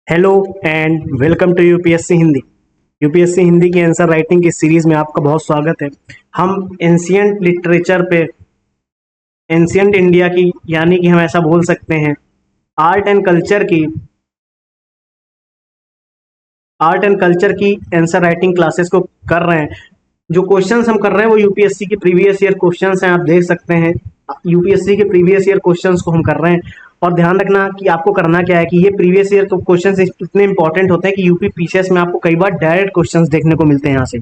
Hello and welcome to UPSC Hindi. UPSC Hindi की answer writing की series में आपका बहुत स्वागत है। हम एंशियंट लिटरेचर पे, एंशियंट इंडिया की, यानी कि हम ऐसा बोल सकते हैं आर्ट एंड कल्चर की आर्ट एंड कल्चर की आंसर राइटिंग क्लासेस को कर रहे हैं। जो क्वेश्चंस हम कर रहे हैं वो यूपीएससी के प्रीवियस ईयर क्वेश्चंस हैं, आप देख सकते हैं। यूपीएससी के प्रीवियस ईयर क्वेश्चंस को हम कर रहे हैं। और ध्यान रखना कि आपको करना क्या है कि ये प्रीवियस ईयर क्वेश्चंस इतने इंपॉर्टेंट होते हैं कि यूपी पीसीएस में आपको कई बार डायरेक्ट क्वेश्चंस देखने को मिलते हैं यहाँ से।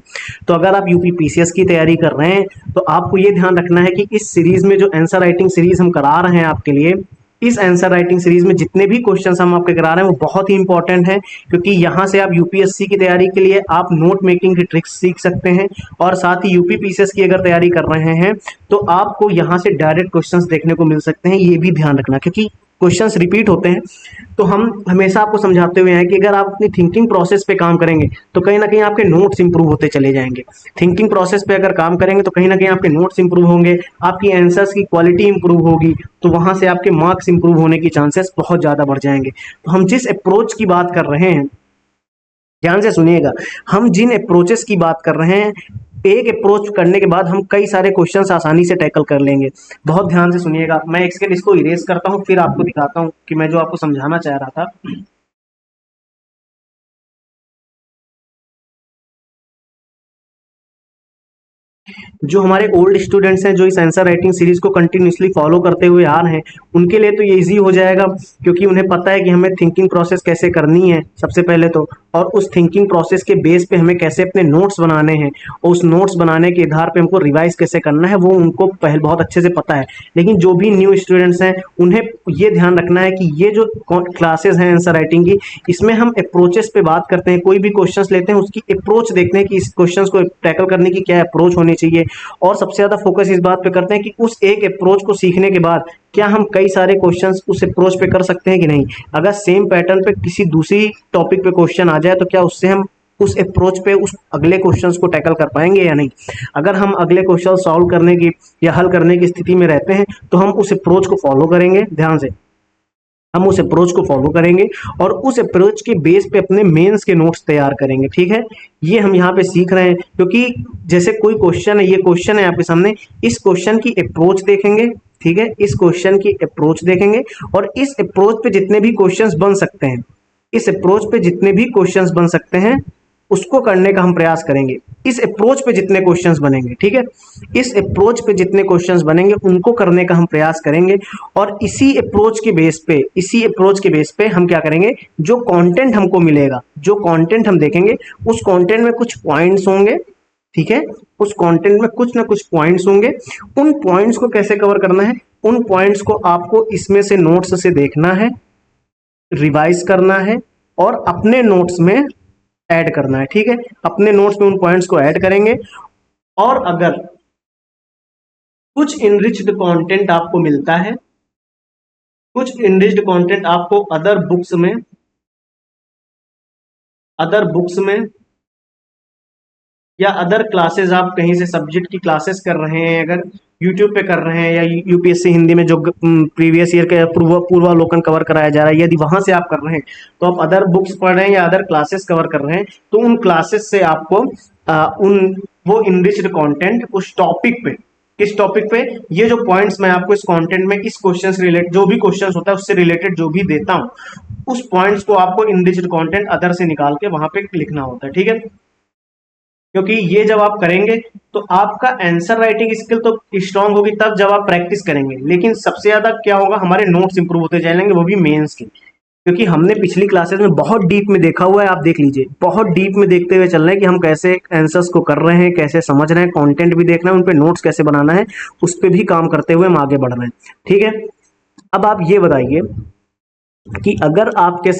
तो अगर आप यूपी पीसीएस की तैयारी कर रहे हैं तो आपको ये ध्यान रखना है कि इस सीरीज में जो आंसर राइटिंग सीरीज हम करा रहे हैं आपके लिए, इस आंसर राइटिंग सीरीज में जितने भी क्वेश्चंस हम आपके करा रहे हैं वो बहुत ही इंपॉर्टेंट है, क्योंकि यहाँ से आप यूपीएससी की तैयारी के लिए आप नोट मेकिंग की ट्रिक्स सीख सकते हैं। और साथ ही यूपी पीसीएस की अगर तैयारी कर रहे हैं तो आपको यहाँ से डायरेक्ट क्वेश्चंस देखने को मिल सकते हैं। ये भी ध्यान रखना, क्योंकि क्वेश्चंस रिपीट होते हैं। तो हम हमेशा आपको समझाते हुए हैं कि अगर आप अपनी थिंकिंग प्रोसेस पे काम करेंगे तो कहीं ना कहीं आपके नोट्स इंप्रूव होते चले जाएंगे। थिंकिंग प्रोसेस पे अगर काम करेंगे तो कहीं ना कहीं आपके नोट्स इंप्रूव होंगे, आपकी आंसर्स की क्वालिटी इंप्रूव होगी, तो वहां से आपके मार्क्स इंप्रूव होने की चांसेस बहुत ज़्यादा बढ़ जाएंगे। तो हम जिस अप्रोच की बात कर रहे हैं, ध्यान से सुनिएगा, हम जिन अप्रोचेस की बात कर रहे हैं, एक अप्रोच करने के बाद हम कई सारे क्वेश्चंस आसानी से टैकल कर लेंगे। बहुत ध्यान से सुनिएगा। मैं एक सेकंड इसको इरेज करता हूं, फिर आपको दिखाता हूं कि मैं जो आपको समझाना चाह रहा था। जो हमारे ओल्ड स्टूडेंट्स हैं, जो इस आंसर राइटिंग सीरीज को कंटिन्यूसली फॉलो करते हुए आ रहे हैं, उनके लिए तो ये ईजी हो जाएगा, क्योंकि उन्हें पता है कि हमें थिंकिंग प्रोसेस कैसे करनी है सबसे पहले तो, और उस थिंकिंग प्रोसेस के बेस पे हमें कैसे अपने नोट्स बनाने हैं, और उस नोट्स बनाने के आधार पे हमको रिवाइज कैसे करना है वो उनको पहले बहुत अच्छे से पता है। लेकिन जो भी न्यू स्टूडेंट्स हैं उन्हें ये ध्यान रखना है कि ये जो क्लासेस हैं आंसर राइटिंग की, इसमें हम अप्रोचेस पे बात करते हैं। कोई भी क्वेश्चंस लेते हैं उसकी अप्रोच देखते हैं कि इस क्वेश्चंस को टैकल करने की क्या अप्रोच होनी चाहिए, और सबसे ज्यादा फोकस इस बात पे करते हैं कि उस एक अप्रोच को सीखने के बाद क्या हम कई सारे क्वेश्चंस उस अप्रोच पे कर सकते हैं कि नहीं। अगर सेम पैटर्न पे किसी दूसरी टॉपिक पे क्वेश्चन आ जाए तो क्या उससे हम उस अप्रोच पे उस अगले क्वेश्चंस को टैकल कर पाएंगे या नहीं। अगर हम अगले क्वेश्चन सॉल्व करने की या हल करने की स्थिति में रहते हैं तो हम उस अप्रोच को फॉलो करेंगे। ध्यान से, हम उस अप्रोच को फॉलो करेंगे और उस अप्रोच के बेस पे अपने मेंस के नोट्स तैयार करेंगे। ठीक है, ये हम यहाँ पे सीख रहे हैं, क्योंकि जैसे कोई क्वेश्चन है, ये क्वेश्चन है आपके सामने, इस क्वेश्चन की अप्रोच देखेंगे। ठीक है, इस क्वेश्चन की अप्रोच देखेंगे और इस अप्रोच पे जितने भी क्वेश्चंस बन सकते हैं, इस अप्रोच पे जितने भी क्वेश्चंस बन सकते हैं उसको करने का हम प्रयास करेंगे। इस अप्रोच पे जितने क्वेश्चंस बनेंगे, ठीक है, इस अप्रोच पे जितने क्वेश्चंस बनेंगे उनको करने का हम प्रयास करेंगे। और इसी अप्रोच के बेस पे हम क्या करेंगे, जो कंटेंट हमको मिलेगा, जो कंटेंट हम देखेंगे, उस कंटेंट में कुछ पॉइंट्स होंगे। ठीक है, उस कंटेंट में कुछ ना कुछ पॉइंट्स होंगे। उन पॉइंट्स को कैसे कवर करना है, उन पॉइंट्स को आपको इसमें से नोट्स से देखना है, रिवाइज करना है और अपने नोट्स में ऐड करना है। ठीक है, अपने नोट्स में उन पॉइंट्स को ऐड करेंगे। और अगर कुछ इनरिच्ड कंटेंट आपको मिलता है, कुछ इनरिच्ड कंटेंट आपको अदर बुक्स में या अदर क्लासेस, आप कहीं से सब्जेक्ट की क्लासेस कर रहे हैं, अगर यूट्यूब पे कर रहे हैं या यूपीएससी हिंदी में जो प्रीवियस ईयर का पूर्वावलोकन कवर कराया जा रहा है, यदि वहां से आप कर रहे हैं तो आप अदर बुक्स पढ़ रहे हैं या अदर क्लासेस कवर कर रहे हैं, तो उन क्लासेस से आपको उन वो इनरिच्ड कंटेंट उस टॉपिक पे, किस टॉपिक पे, ये जो पॉइंट्स मैं आपको इस कंटेंट में इस क्वेश्चन से रिलेटेड, जो भी क्वेश्चन होता है उससे रिलेटेड जो भी देता हूं, उस पॉइंट्स को आपको इनरिच्ड कंटेंट अदर से निकाल के वहां पे लिखना होता है। ठीक है, क्योंकि ये जब आप करेंगे तो आपका आंसर राइटिंग स्किल तो स्ट्रांग होगी तब जब आप प्रैक्टिस करेंगे। लेकिन सबसे ज्यादा क्या होगा, हमारे नोट्स इंप्रूव होते जाएंगे, वो भी मेंस के, क्योंकि हमने पिछली क्लासेस में बहुत डीप में देखा हुआ है। आप देख लीजिए, बहुत डीप में देखते हुए चल रहे हैं कि हम कैसे आंसर्स को कर रहे हैं, कैसे समझ रहे हैं, कंटेंट भी देखना है, उन पे नोट्स कैसे बनाना है, उस पर भी काम करते हुए हम आगे बढ़ रहे हैं। ठीक है, अब आप ये बताइए कि अगर आपके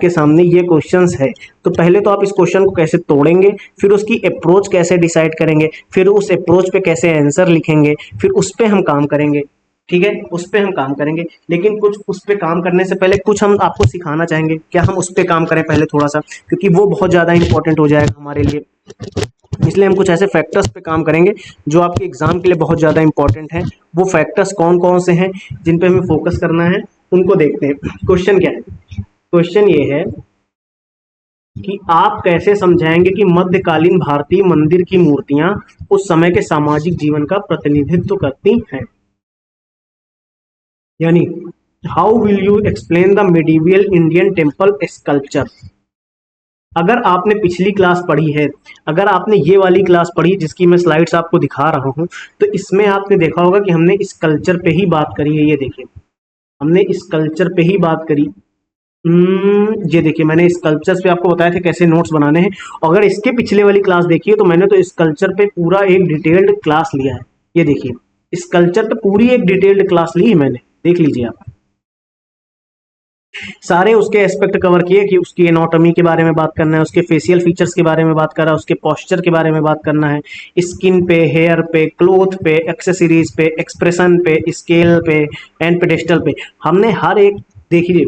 सामने ये क्वेश्चंस है तो पहले तो आप इस क्वेश्चन को कैसे तोड़ेंगे, फिर उसकी अप्रोच कैसे डिसाइड करेंगे, फिर उस अप्रोच पे कैसे आंसर लिखेंगे, फिर उस पे हम काम करेंगे। ठीक है, उस पे हम काम करेंगे। लेकिन कुछ उस पे काम करने से पहले कुछ हम आपको सिखाना चाहेंगे, क्या हम उस पे काम करें पहले थोड़ा सा, क्योंकि वो बहुत ज़्यादा इंपॉर्टेंट हो जाएगा हमारे लिए। इसलिए हम कुछ ऐसे फैक्टर्स पे काम करेंगे जो आपके एग्जाम के लिए बहुत ज़्यादा इंपॉर्टेंट है। वो फैक्टर्स कौन कौन से हैं जिन पे हमें फोकस करना है, उनको देखते हैं। क्वेश्चन क्या है, क्वेश्चन ये है कि आप कैसे समझाएंगे कि मध्यकालीन भारतीय मंदिर की मूर्तियां उस समय के सामाजिक जीवन का प्रतिनिधित्व करती हैं। यानी how will you explain the medieval Indian temple sculpture. अगर आपने पिछली क्लास पढ़ी है, अगर आपने ये वाली क्लास पढ़ी जिसकी मैं स्लाइड्स आपको दिखा रहा हूं, तो इसमें आपने देखा होगा कि हमने इस कल्चर पे ही बात करी है। ये देखिए, हमने इस कल्चर पे ही बात करी। ये देखिए, मैंने इस कल्चर्स पे आपको बताया था कैसे नोट्स बनाने हैं। अगर इसके पिछले वाली क्लास देखिए तो मैंने तो इस कल्चर पे पूरा एक डिटेल्ड क्लास लिया है। ये देखिए, इस कल्चर पे पूरी एक डिटेल्ड क्लास ली है मैंने, देख लीजिए आप। सारे उसके एस्पेक्ट कवर किए कि उसकी एनाटॉमी के बारे में बात करना है, उसके फेशियल फीचर्स के बारे में बात करना है, उसके पोस्चर के बारे में बात करना है, स्किन पे, हेयर पे, क्लोथ पे, एक्सेसरीज पे, एक्सप्रेशन पे, स्केल पे एंड पेडेस्टल पे हमने हर एक, देखिए,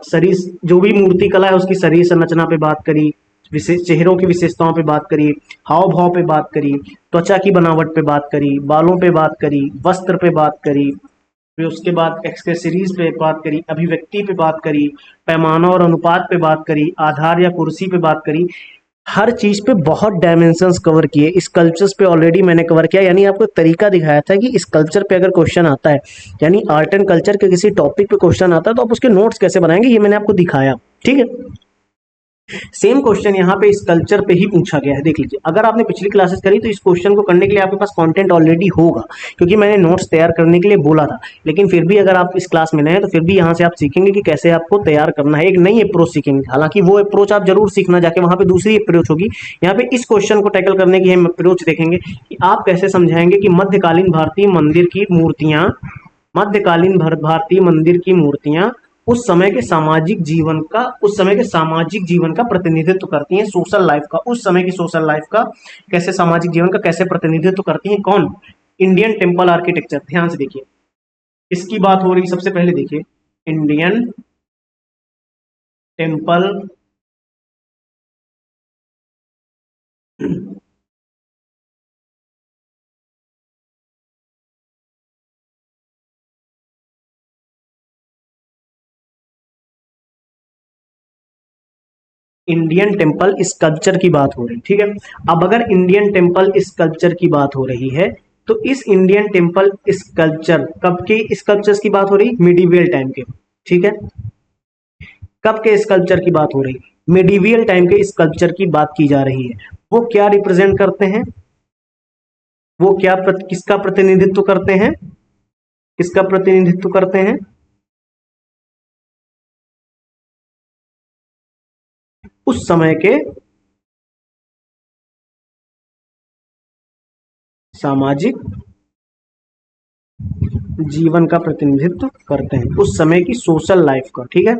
शरीर, जो भी मूर्ति कला है उसकी शरीर संरचना पे बात करी, विशेष चेहरों की विशेषताओं पे बात करी, हाव भाव पे बात करी, त्वचा की बनावट पे बात करी, बालों पे बात करी, वस्त्र पे बात करी, फिर उसके बाद एक्सेसरीज पे बात करी, अभिव्यक्ति पे बात करी, पैमाना और अनुपात पे बात करी, आधार या कुर्सी पे बात करी। हर चीज पे बहुत डायमेंशंस कवर किए। इस कल्चर्स पे ऑलरेडी मैंने कवर किया, यानी आपको एक तरीका दिखाया था कि इस कल्चर पे अगर क्वेश्चन आता है, यानी आर्ट एंड कल्चर के किसी टॉपिक पे क्वेश्चन आता है तो आप उसके नोट्स कैसे बनाएंगे, ये मैंने आपको दिखाया। ठीक है, सेम क्वेश्चन यहाँ पे इस कल्चर पे ही पूछा गया है। देख लीजिए, अगर आपने पिछली क्लासेस करी तो इस क्वेश्चन को करने के लिए आपके पास कंटेंट ऑलरेडी होगा, क्योंकि मैंने नोट्स तैयार करने के लिए बोला था। लेकिन फिर भी अगर आप इस क्लास में नए हैं तो फिर भी यहाँ से आप सीखेंगे कि कैसे आपको तैयार करना है, एक नई अप्रोच सीखेंगे। हालांकि वो अप्रोच आप जरूर सीखना, जाके वहां पे दूसरी अप्रोच होगी। यहाँ पे इस क्वेश्चन को टैकल करने की हम अप्रोच देखेंगे कि आप कैसे समझाएंगे कि मध्यकालीन भारतीय मंदिर की मूर्तियां, मध्यकालीन भारतीय मंदिर की मूर्तियां उस समय के सामाजिक जीवन का प्रतिनिधित्व करती हैं, सोशल लाइफ का, उस समय की सोशल लाइफ का, कैसे सामाजिक जीवन का कैसे प्रतिनिधित्व करती हैं। कौन? Indian temple architecture. ध्यान से देखिए, इसकी बात हो रही, सबसे पहले देखिए, Indian temple Indian temple sculpture की बात हो रही, ठीक है। अब अगर इंडियन टेम्पल स्कल्पचर की बात हो रही है तो इस इंडियन टेम्पल स्कल्पचर कब के स्कल्पचर्स की बात हो रही? मिडिवियल टाइम के, ठीक है। कब के स्कल्पचर की बात हो रही? मिडिवियल टाइम के स्कल्पचर की बात की जा रही है। वो क्या रिप्रेजेंट करते हैं? वो क्या किसका प्रतिनिधित्व करते हैं? किसका प्रतिनिधित्व करते हैं? उस समय के सामाजिक जीवन का प्रतिनिधित्व करते हैं, उस समय की सोशल लाइफ का, ठीक है।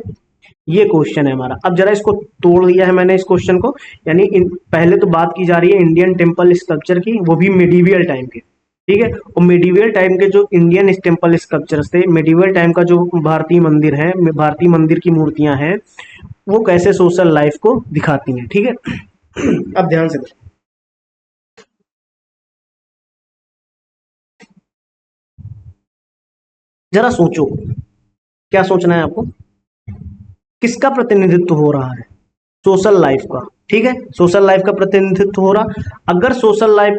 ये क्वेश्चन है हमारा। अब जरा इसको तोड़ दिया है मैंने इस क्वेश्चन को, यानी पहले तो बात की जा रही है इंडियन टेम्पल स्कल्पचर की, वो भी मिडिवियल टाइम के, ठीक है। और मिडिवियल टाइम के जो इंडियन टेम्पल स्कल्पचर्स थे, मिडिवियल टाइम का जो भारतीय मंदिर है, भारतीय मंदिर की मूर्तियां हैं, वो कैसे सोशल लाइफ को दिखाती हैं, ठीक है। अब ध्यान से देखो, जरा सोचो, क्या सोचना है आपको? किसका प्रतिनिधित्व हो रहा है? सोशल लाइफ का, ठीक है। सोशल लाइफ का प्रतिनिधित्व हो रहा। अगर सोशल लाइफ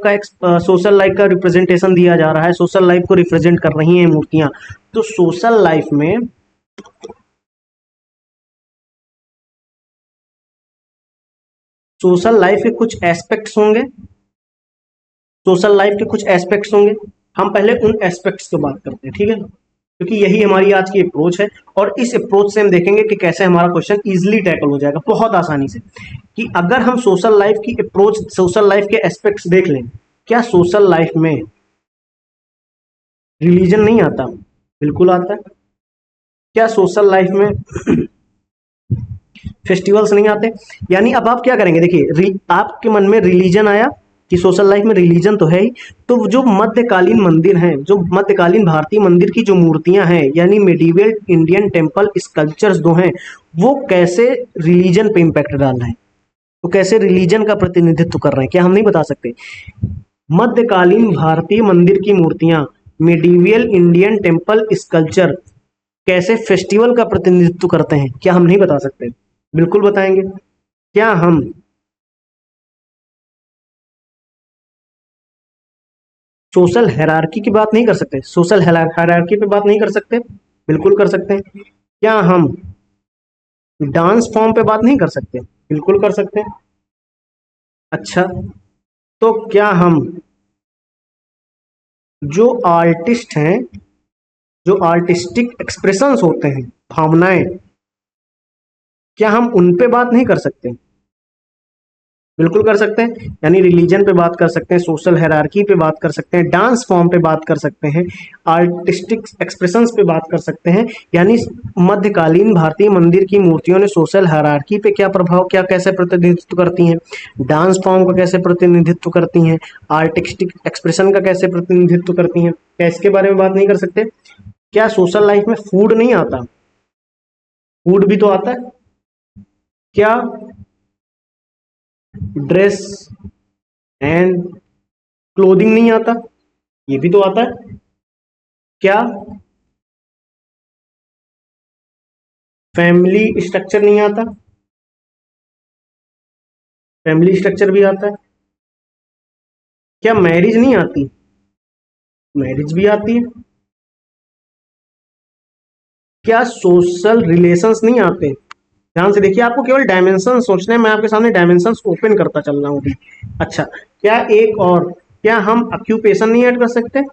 का रिप्रेजेंटेशन दिया जा रहा है, सोशल लाइफ को रिप्रेजेंट कर रही हैं मूर्तियां, तो सोशल लाइफ के कुछ एस्पेक्ट्स होंगे, सोशल लाइफ के कुछ एस्पेक्ट्स होंगे। हम पहले उन एस्पेक्ट्स की बात करते हैं, ठीक है, क्योंकि यही हमारी आज की अप्रोच है। और इस अप्रोच से हम देखेंगे कि कैसे हमारा क्वेश्चन इजीली टैकल हो जाएगा, बहुत आसानी से। कि अगर हम सोशल लाइफ की अप्रोच, सोशल लाइफ के एस्पेक्ट्स देख लें, क्या सोशल लाइफ में रिलीजन नहीं आता? बिल्कुल आता है। क्या सोशल लाइफ में फेस्टिवल्स नहीं आते? यानी अब आप क्या करेंगे, देखिए, आपके मन में रिलीजन आया कि सोशल लाइफ में रिलीजन तो है ही, तो जो मध्यकालीन मंदिर हैं, जो मध्यकालीन भारतीय मंदिर की जो मूर्तियां हैं, यानी मेडिवल इंडियन टेम्पल स्कल्पचर्स जो हैं, वो कैसे रिलीजन पे इम्पैक्ट डाल रहे हैं, वो कैसे रिलीजन का प्रतिनिधित्व कर रहे हैं, क्या हम नहीं बता सकते? मध्यकालीन भारतीय मंदिर की मूर्तियां, मेडिवियल इंडियन टेम्पल स्कल्पचर कैसे फेस्टिवल का प्रतिनिधित्व करते हैं? क्या हम नहीं बता सकते? बिल्कुल बताएंगे। क्या हम सोशल हायरार्की की बात नहीं कर सकते? सोशल हायरार्की पे बात नहीं कर सकते? बिल्कुल कर सकते हैं। क्या हम डांस फॉर्म पे बात नहीं कर सकते? बिल्कुल कर सकते हैं। अच्छा, तो क्या हम जो आर्टिस्ट हैं, जो आर्टिस्टिक एक्सप्रेशंस होते हैं, भावनाएं, क्या हम उन पे बात नहीं कर सकते? बिल्कुल कर सकते हैं। यानी रिलीजन पे बात कर सकते हैं, सोशल हायरार्की पे बात कर सकते हैं, डांस फॉर्म पे बात कर सकते हैं, आर्टिस्टिक एक्सप्रेशंस पे बात कर सकते हैं। यानी मध्यकालीन भारतीय मंदिर की मूर्तियों ने सोशल हायरार्की पे क्या प्रभाव, क्या कैसे प्रतिनिधित्व करती हैं, डांस फॉर्म का कैसे प्रतिनिधित्व करती हैं, आर्टिस्टिक एक्सप्रेशन का कैसे प्रतिनिधित्व करती हैं, क्या इसके बारे में बात नहीं कर सकते? क्या सोशल लाइफ में फूड नहीं आता? फूड भी तो आता है। क्या ड्रेस एंड क्लोथिंग नहीं आता? ये भी तो आता है। क्या फैमिली स्ट्रक्चर नहीं आता? फैमिली स्ट्रक्चर भी आता है। क्या मैरिज नहीं आती? मैरिज भी आती है। क्या सोशल रिलेशंस नहीं आते? ध्यान से देखिए, आपको केवल डायमेंशन सोचने हैं, मैं आपके सामने डायमेंशंस ओपन करता चल रहा हूँ अभी। अच्छा, क्या एक और, क्या हम ऑक्यूपेशन नहीं ऐड कर सकते?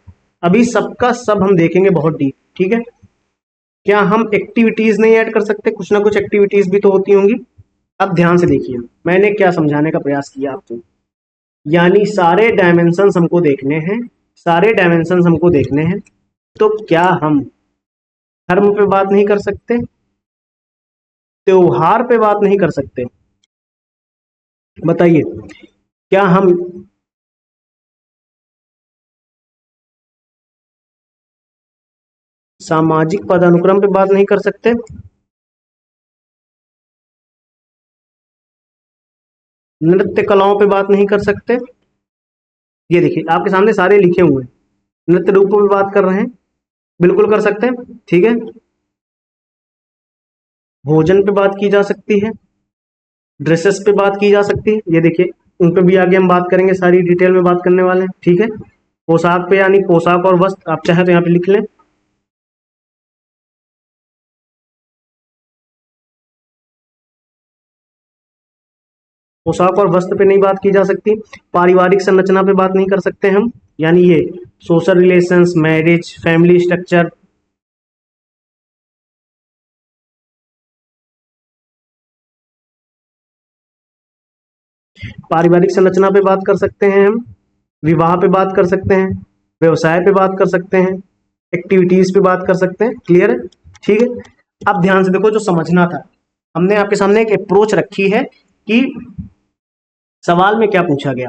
अभी सबका सब हम देखेंगे बहुत डीप, ठीक है। क्या हम एक्टिविटीज नहीं ऐड कर सकते? कुछ ना कुछ एक्टिविटीज भी तो होती होंगी। अब ध्यान से देखिए, मैंने क्या समझाने का प्रयास किया आपको। यानी सारे डायमेंशंस हमको देखने हैं, सारे डायमेंशंस हमको देखने हैं। तो क्या हम धर्म पे बात नहीं कर सकते? त्योहार पे बात नहीं कर सकते? बताइए, क्या हम सामाजिक पदानुक्रम पे बात नहीं कर सकते? नृत्य कलाओं पे बात नहीं कर सकते? ये देखिए, आपके सामने सारे लिखे हुए हैं। नृत्य रूपों पे बात कर रहे हैं, बिल्कुल कर सकते हैं, ठीक है। भोजन पे बात की जा सकती है, ड्रेसेस पे बात की जा सकती है, ये देखिए, उन पे भी आगे हम बात करेंगे, सारी डिटेल में बात करने वाले हैं, ठीक है। पोशाक पे, यानी पोशाक और वस्त्र, आप चाहे तो यहाँ पे लिख लें। पोशाक और वस्त्र पे नहीं बात की जा सकती। पारिवारिक संरचना पे बात नहीं कर सकते हम, यानी ये social relations, marriage, family structure. पारिवारिक संरचना पे बात कर सकते हैं हम, विवाह पे बात कर सकते हैं, व्यवसाय पे बात कर सकते हैं, एक्टिविटीज पे बात कर सकते हैं। क्लियर है? ठीक है। अब ध्यान से देखो, जो समझना था, हमने आपके सामने एक अप्रोच रखी है कि सवाल में क्या पूछा गया,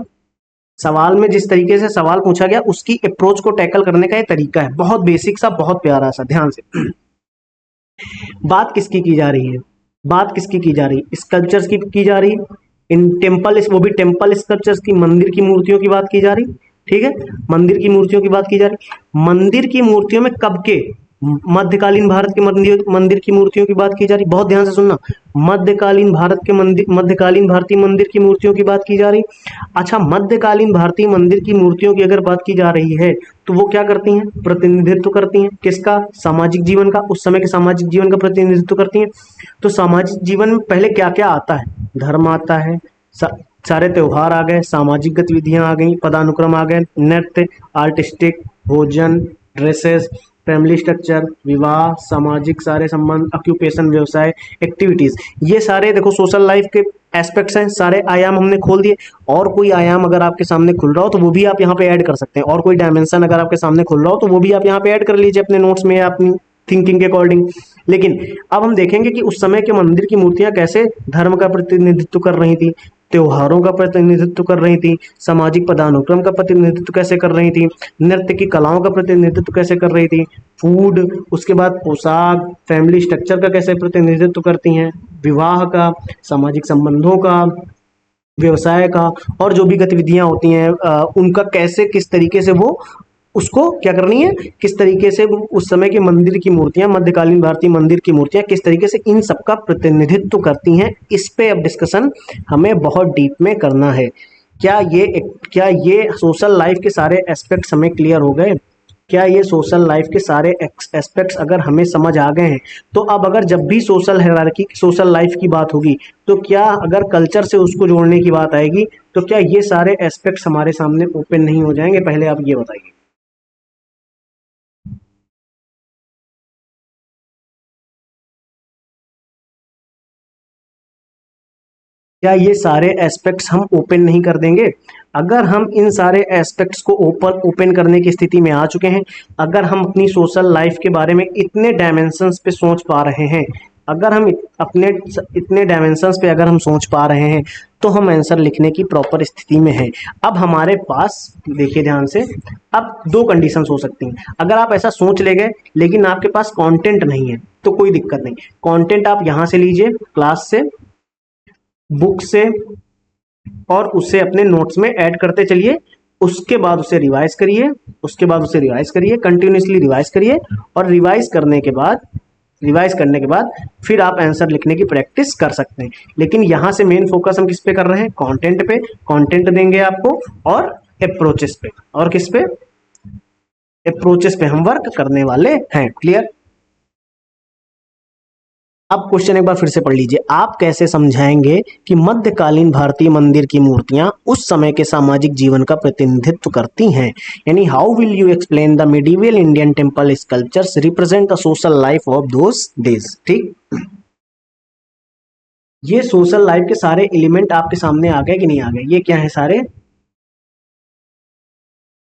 सवाल में जिस तरीके से सवाल पूछा गया उसकी अप्रोच को टैकल करने का ये तरीका है, बहुत बेसिक सा, बहुत प्यारा सा। ध्यान से बात किसकी की जा रही है? बात किसकी की जा रही है? स्कल्पचर्स की जा रही है। इन टेम्पल, वो भी टेम्पल स्कल्पचर्स की, मंदिर की मूर्तियों की बात की जा रही। ठीक है, मंदिर की मूर्तियों की बात की जा रही। मंदिर की मूर्तियों में कब के, मध्यकालीन भारत के मंदिर मंदिर की मूर्तियों की बात की जा रही। बहुत ध्यान से सुनना, मध्यकालीन भारत के मंदिर, मध्यकालीन भारतीय मंदिर की मूर्तियों की बात की जा रही। अच्छा, मध्यकालीन भारतीय मंदिर की मूर्तियों की अगर बात की जा रही है तो वो क्या करती हैं? प्रतिनिधित्व करती हैं किसका? सामाजिक जीवन का, उस समय के सामाजिक जीवन का प्रतिनिधित्व करती हैं। तो सामाजिक जीवन में पहले क्या क्या आता है? धर्म आता है, सारे त्योहार आ गए, सामाजिक गतिविधियां आ गई, पदानुक्रम आ गए, नृत्य, आर्टिस्टिक, भोजन, ड्रेसेस, फैमिली स्ट्रक्चर, विवाह, सामाजिक सारे संबंध, ऑक्यूपेशन, व्यवसाय, एक्टिविटीज, ये सारे देखो सोशल लाइफ के एस्पेक्ट्स हैं। सारे आयाम हमने खोल दिए। और कोई आयाम अगर आपके सामने खुल रहा हो तो वो भी आप यहाँ पे ऐड कर सकते हैं। और कोई डायमेंशन अगर आपके सामने खुल रहा हो तो वो भी आप यहाँ पे ऐड कर लीजिए अपने नोट्स में या अपनी थिंकिंग के अकॉर्डिंग। लेकिन अब हम देखेंगे कि उस समय के मंदिर की मूर्तियां कैसे धर्म का प्रतिनिधित्व कर रही थी, त्योहारों का प्रतिनिधित्व कर रही थी, सामाजिक पदानुक्रम का प्रतिनिधित्व कैसे कर रही थी, नृत्य की कलाओं का प्रतिनिधित्व कैसे कर रही थी, फूड, उसके बाद पोशाक, फैमिली स्ट्रक्चर का कैसे प्रतिनिधित्व करती हैं, विवाह का, सामाजिक संबंधों का, व्यवसाय का, और जो भी गतिविधियां होती हैं उनका कैसे, किस तरीके से वो उसको क्या करनी है, किस तरीके से उस समय के मंदिर की मूर्तियां, मध्यकालीन भारतीय मंदिर की मूर्तियां किस तरीके से इन सब का प्रतिनिधित्व करती हैं, इस पे अब डिस्कशन हमें बहुत डीप में करना है। क्या ये सोशल लाइफ के सारे एस्पेक्ट्स हमें क्लियर हो गए? क्या ये सोशल लाइफ के सारे एस्पेक्ट्स अगर हमें समझ आ गए हैं, तो अब अगर जब भी सोशल हायरार्की, सोशल लाइफ की बात होगी, तो क्या अगर कल्चर से उसको जोड़ने की बात आएगी, तो क्या ये सारे एस्पेक्ट्स हमारे सामने ओपन नहीं हो जाएंगे? पहले आप ये बताइए। क्या ये सारे एस्पेक्ट्स हम ओपन नहीं कर देंगे? अगर हम इन सारे एस्पेक्ट्स को ओपन करने की स्थिति में आ चुके हैं, अगर हम अपनी सोशल लाइफ के बारे में इतने डायमेंशंस पे सोच पा रहे हैं, अगर हम अपने इतने डायमेंशंस पे अगर हम सोच पा रहे हैं, तो हम आंसर लिखने की प्रॉपर स्थिति में हैं। अब हमारे पास देखिए ध्यान से, अब दो कंडीशंस हो सकती हैं। अगर आप ऐसा सोच ले गए लेकिन आपके पास कंटेंट नहीं है, तो कोई दिक्कत नहीं। कंटेंट आप यहाँ से लीजिए, क्लास से, बुक से, और उसे अपने नोट्स में ऐड करते चलिए। उसके बाद उसे रिवाइज करिए, उसके बाद उसे रिवाइज करिए, कंटिन्यूसली रिवाइज करिए, और रिवाइज करने के बाद फिर आप आंसर लिखने की प्रैक्टिस कर सकते हैं। लेकिन यहाँ से मेन फोकस हम किस पे कर रहे हैं? कंटेंट पे। कंटेंट देंगे आपको, और अप्रोचेस पे, और किस पे? अप्रोचेस पे हम वर्क करने वाले हैं। क्लियर? अब क्वेश्चन एक बार फिर से पढ़ लीजिए। आप कैसे समझाएंगे कि मध्यकालीन भारतीय मंदिर की मूर्तियां उस समय के सामाजिक जीवन का प्रतिनिधित्व करती हैं? यानी how will you explain the medieval Indian temple sculptures represent the social life of those days? ठीक, ये सोशल लाइफ के सारे एलिमेंट आपके सामने आ गए कि नहीं आ गए? ये क्या है? सारे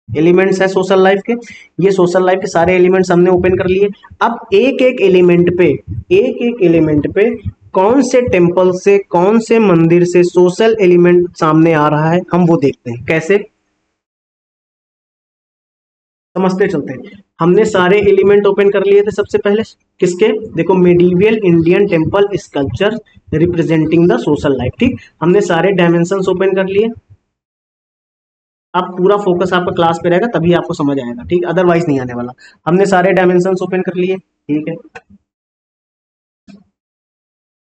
एलिमेंट्स है सोशल लाइफ के। ये सोशल लाइफ के सारे एलिमेंट्स हमने ओपन कर लिए। अब एक एक एलिमेंट पे कौन से टेम्पल से, कौन से मंदिर से सोशल एलिमेंट सामने आ रहा है, हम वो देखते हैं। कैसे समझते चलते हैं। हमने सारे एलिमेंट ओपन कर लिए थे सबसे पहले। किसके? देखो, medieval Indian temple sculpture representing the social life. ठीक, हमने सारे डायमेंशंस ओपन कर लिए। अब पूरा फोकस आपका क्लास पे रहेगा, तभी आपको समझ आएगा। ठीक, अदरवाइज नहीं आने वाला। हमने सारे डायमेंशंस ओपन कर लिए। ठीक है,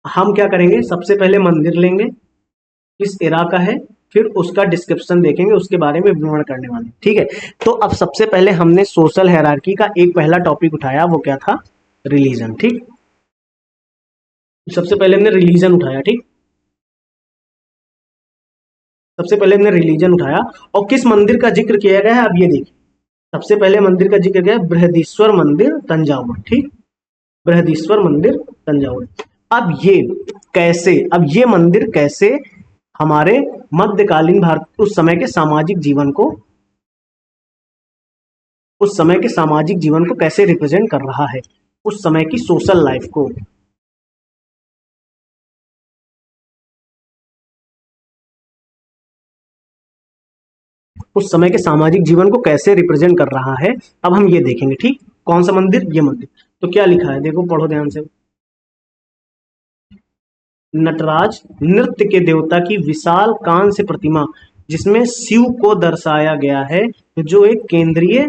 हम क्या करेंगे? सबसे पहले मंदिर लेंगे, किस एरा का है, फिर उसका डिस्क्रिप्शन देखेंगे, उसके बारे में विवरण करने वाले। ठीक है, तो अब सबसे पहले हमने सोशल हायरार्की का एक पहला टॉपिक उठाया, वो क्या था? रिलीजन। ठीक, सबसे पहले हमने रिलीजन उठाया। ठीक, सबसे पहले हमने रिलीजन उठाया, और किस मंदिर का जिक्र किया गया है अब ये देखिए। सबसे पहले मंदिर का जिक्र किया है बृहदीश्वर मंदिर तंजावुर। ठीक, बृहदीश्वर मंदिर तंजावुर। अब ये मंदिर कैसे हमारे मध्यकालीन भारत, उस समय के सामाजिक जीवन को कैसे रिप्रेजेंट कर रहा है, उस समय की सोशल लाइफ को। उस समय के सामाजिक जीवन को कैसे रिप्रेजेंट कर रहा है, अब हम ये देखेंगे। ठीक, कौन सा मंदिर? ये मंदिर। तो क्या लिखा है, देखो, पढ़ो ध्यान से। नटराज नृत्य के देवता की विशाल कांस्य प्रतिमा, जिसमें शिव को दर्शाया गया है, जो एक केंद्रीय